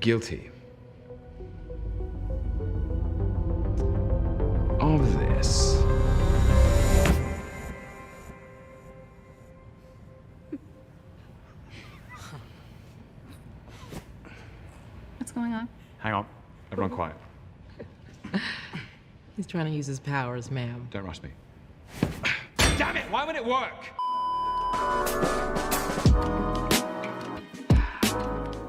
guilty of this. What's going on? Hang on. Everyone quiet. He's trying to use his powers, ma'am. Don't rush me. Damn it! Why would it work?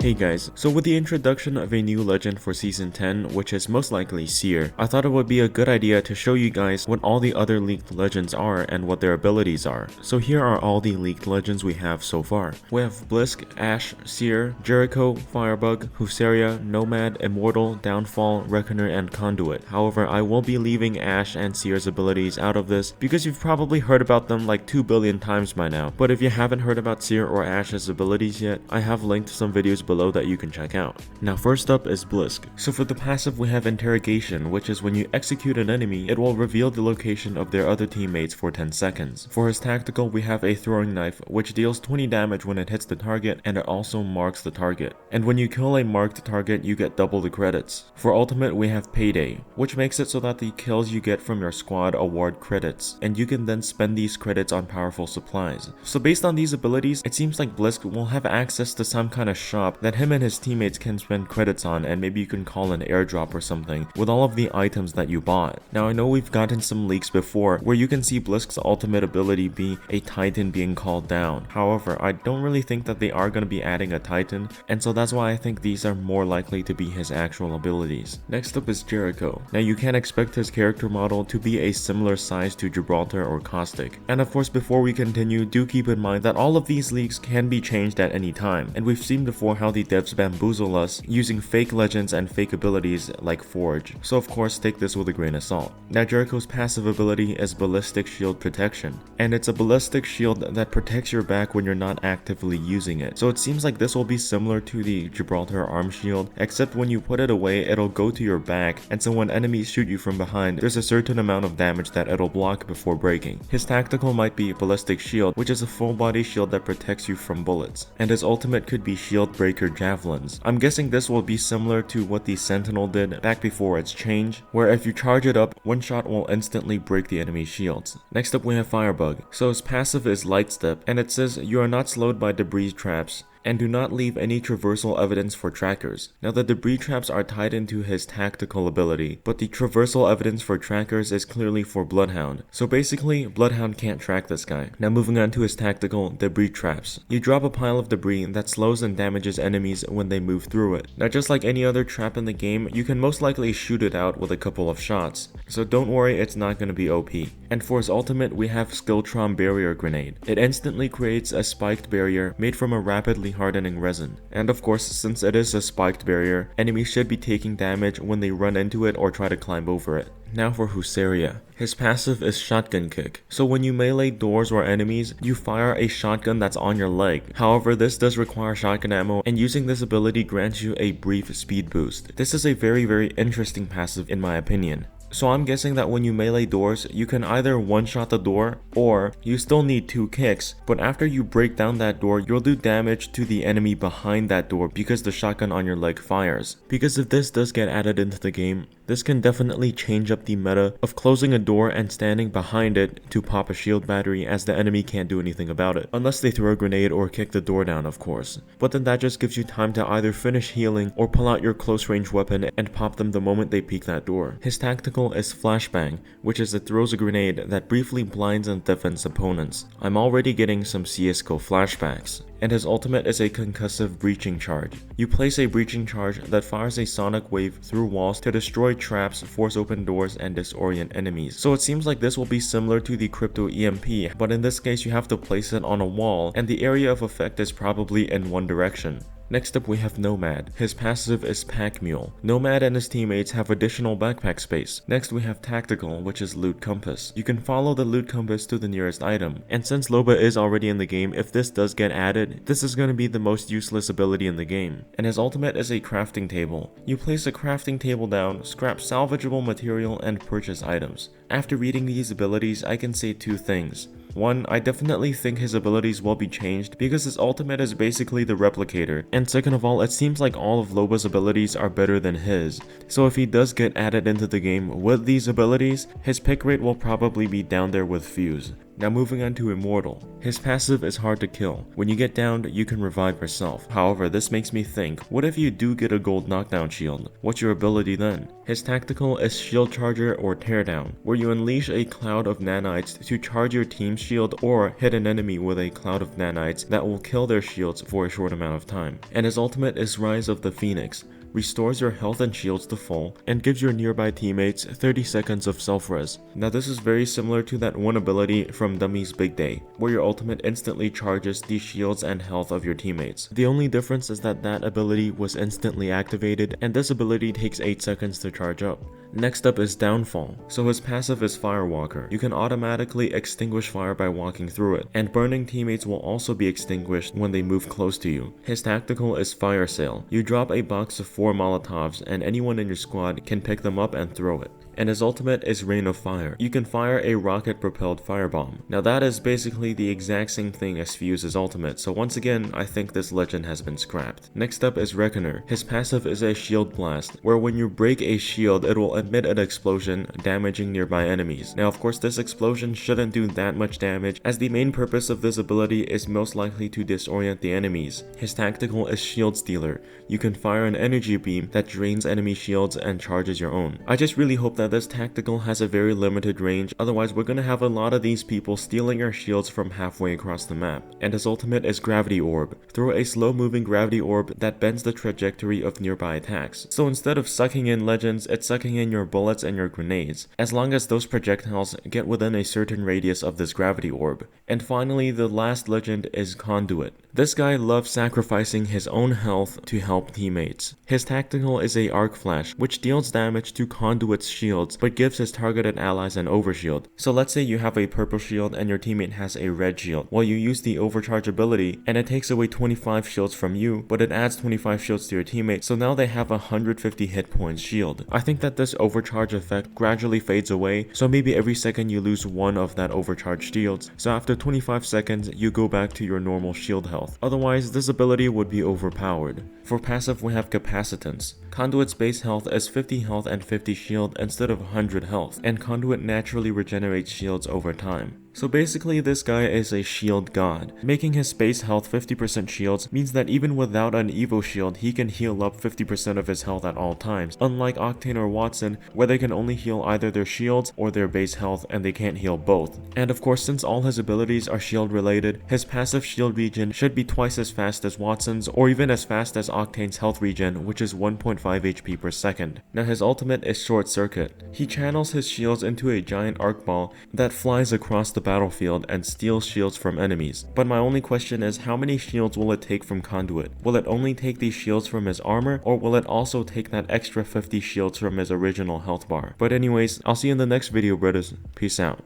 Hey guys, so with the introduction of a new legend for Season 10, which is most likely Seer, I thought it would be a good idea to show you guys what all the other leaked legends are and what their abilities are. So here are all the leaked legends we have so far. We have Blisk, Ashe, Seer, Jericho, Firebug, Husseria, Nomad, Immortal, Downfall, Reckoner, and Conduit. However, I will be leaving Ashe and Seer's abilities out of this because you've probably heard about them like 2 billion times by now. But if you haven't heard about Seer or Ashe's abilities yet, I have linked some videos below that you can check out. Now first up is Blisk. So for the passive we have Interrogation, which is when you execute an enemy, it will reveal the location of their other teammates for 10 seconds. For his tactical we have a Throwing Knife, which deals 20 damage when it hits the target, and it also marks the target. And when you kill a marked target, you get double the credits. For ultimate we have Payday, which makes it so that the kills you get from your squad award credits, and you can then spend these credits on powerful supplies. So based on these abilities, it seems like Blisk will have access to some kind of shop that him and his teammates can spend credits on, and maybe you can call an airdrop or something with all of the items that you bought. Now I know we've gotten some leaks before where you can see Blisk's ultimate ability be a Titan being called down. However, I don't really think that they are going to be adding a Titan, and so that's why I think these are more likely to be his actual abilities. Next up is Jericho. Now you can expect his character model to be a similar size to Gibraltar or Caustic. And of course, before we continue, do keep in mind that all of these leaks can be changed at any time, and we've seen before how the devs bamboozle us using fake legends and fake abilities like Forge, so of course take this with a grain of salt. Now Jericho's passive ability is Ballistic Shield Protection, and it's a ballistic shield that protects your back when you're not actively using it. So it seems like this will be similar to the Gibraltar arm shield, except when you put it away it'll go to your back, and so when enemies shoot you from behind there's a certain amount of damage that it'll block before breaking. His tactical might be Ballistic Shield, which is a full body shield that protects you from bullets, and his ultimate could be Shield Breaker Javelins. I'm guessing this will be similar to what the Sentinel did back before its change, where if you charge it up, one shot will instantly break the enemy's shields. Next up we have Firebug. So his passive is Light Step, and it says you are not slowed by debris traps, and do not leave any traversal evidence for trackers. Now the debris traps are tied into his tactical ability, but the traversal evidence for trackers is clearly for Bloodhound. So basically, Bloodhound can't track this guy. Now moving on to his tactical, debris traps. You drop a pile of debris that slows and damages enemies when they move through it. Now just like any other trap in the game, you can most likely shoot it out with a couple of shots. So don't worry, it's not going to be OP. And for his ultimate, we have Skiltron Barrier Grenade. It instantly creates a spiked barrier made from a rapidly hardening resin. And of course, since it is a spiked barrier, enemies should be taking damage when they run into it or try to climb over it. Now for Husseria. His passive is Shotgun Kick. So when you melee doors or enemies, you fire a shotgun that's on your leg. However, this does require shotgun ammo, and using this ability grants you a brief speed boost. This is a very interesting passive in my opinion. So I'm guessing that when you melee doors, you can either one-shot the door, or you still need 2 kicks, but after you break down that door, you'll do damage to the enemy behind that door because the shotgun on your leg fires. Because if this does get added into the game, this can definitely change up the meta of closing a door and standing behind it to pop a shield battery, as the enemy can't do anything about it. Unless they throw a grenade or kick the door down, of course. But then that just gives you time to either finish healing or pull out your close range weapon and pop them the moment they peek that door. His tactical is Flashbang, which is it throws a grenade that briefly blinds and deafens opponents. I'm already getting some CSGO flashbacks. And his ultimate is a concussive breaching charge. You place a breaching charge that fires a sonic wave through walls to destroy traps, force open doors, and disorient enemies. So it seems like this will be similar to the Crypto EMP, but in this case you have to place it on a wall, and the area of effect is probably in one direction. Next up we have Nomad. His passive is Pack Mule. Nomad and his teammates have additional backpack space. Next we have Tactical, which is Loot Compass. You can follow the loot compass to the nearest item. And since Loba is already in the game, if this does get added, this is going to be the most useless ability in the game. And his ultimate is a crafting table. You place a crafting table down, scrap salvageable material, and purchase items. After reading these abilities, I can say 2 things. One, I definitely think his abilities will be changed because his ultimate is basically the replicator, and second of all, it seems like all of Loba's abilities are better than his, so if he does get added into the game with these abilities, his pick rate will probably be down there with Fuse. Now moving on to Immortal. His passive is hard to kill. When you get downed, you can revive yourself. However, this makes me think, what if you do get a gold knockdown shield? What's your ability then? His tactical is Shield Charger or Teardown, where you unleash a cloud of nanites to charge your team's shield or hit an enemy with a cloud of nanites that will kill their shields for a short amount of time. And his ultimate is Rise of the Phoenix, restores your health and shields to full, and gives your nearby teammates 30 seconds of self-res. Now this is very similar to that one ability from Dummy's Big Day, where your ultimate instantly charges the shields and health of your teammates. The only difference is that that ability was instantly activated, and this ability takes 8 seconds to charge up. Next up is Downfall. So his passive is Firewalker. You can automatically extinguish fire by walking through it, and burning teammates will also be extinguished when they move close to you. His tactical is Fire Sale. You drop a box of 4 Molotovs and anyone in your squad can pick them up and throw it. And his ultimate is Rain of Fire. You can fire a rocket-propelled firebomb. Now that is basically the exact same thing as Fuse's ultimate, so once again, I think this legend has been scrapped. Next up is Reckoner. His passive is a Shield Blast, where when you break a shield, it will emit an explosion, damaging nearby enemies. Now of course this explosion shouldn't do that much damage, as the main purpose of this ability is most likely to disorient the enemies. His tactical is Shield Stealer. You can fire an energy beam that drains enemy shields and charges your own. I just really hope that this tactical has a very limited range, otherwise we're gonna have a lot of these people stealing our shields from halfway across the map. And his ultimate is Gravity Orb. Throw a slow moving gravity orb that bends the trajectory of nearby attacks. So instead of sucking in legends, it's sucking in your bullets and your grenades, as long as those projectiles get within a certain radius of this gravity orb. And finally, the last legend is Conduit. This guy loves sacrificing his own health to help teammates. His tactical is a Arc Flash, which deals damage to Conduit's shields, but gives his targeted allies an overshield. So let's say you have a purple shield and your teammate has a red shield. Well, you use the overcharge ability and it takes away 25 shields from you, but it adds 25 shields to your teammate, so now they have 150 hit points shield. I think that this overcharge effect gradually fades away, so maybe every second you lose one of that overcharged shields, so after 25 seconds you go back to your normal shield health. Otherwise, this ability would be overpowered. For passive, we have Capacitance. Conduit's base health is 50 health and 50 shield instead of 100 health, and Conduit naturally regenerates shields over time. So basically this guy is a shield god. Making his base health 50% shields means that even without an Evo shield, he can heal up 50% of his health at all times, unlike Octane or Wattson, where they can only heal either their shields or their base health and they can't heal both. And of course, since all his abilities are shield related, his passive shield regen should be twice as fast as Wattson's, or even as fast as Octane's health regen, which is 1.5 HP per second. Now his ultimate is Short Circuit. He channels his shields into a giant arc ball that flies across the battlefield and steals shields from enemies. But my only question is, how many shields will it take from Conduit? Will it only take these shields from his armor, or will it also take that extra 50 shields from his original health bar? But anyways, I'll see you in the next video, brothers. Peace out.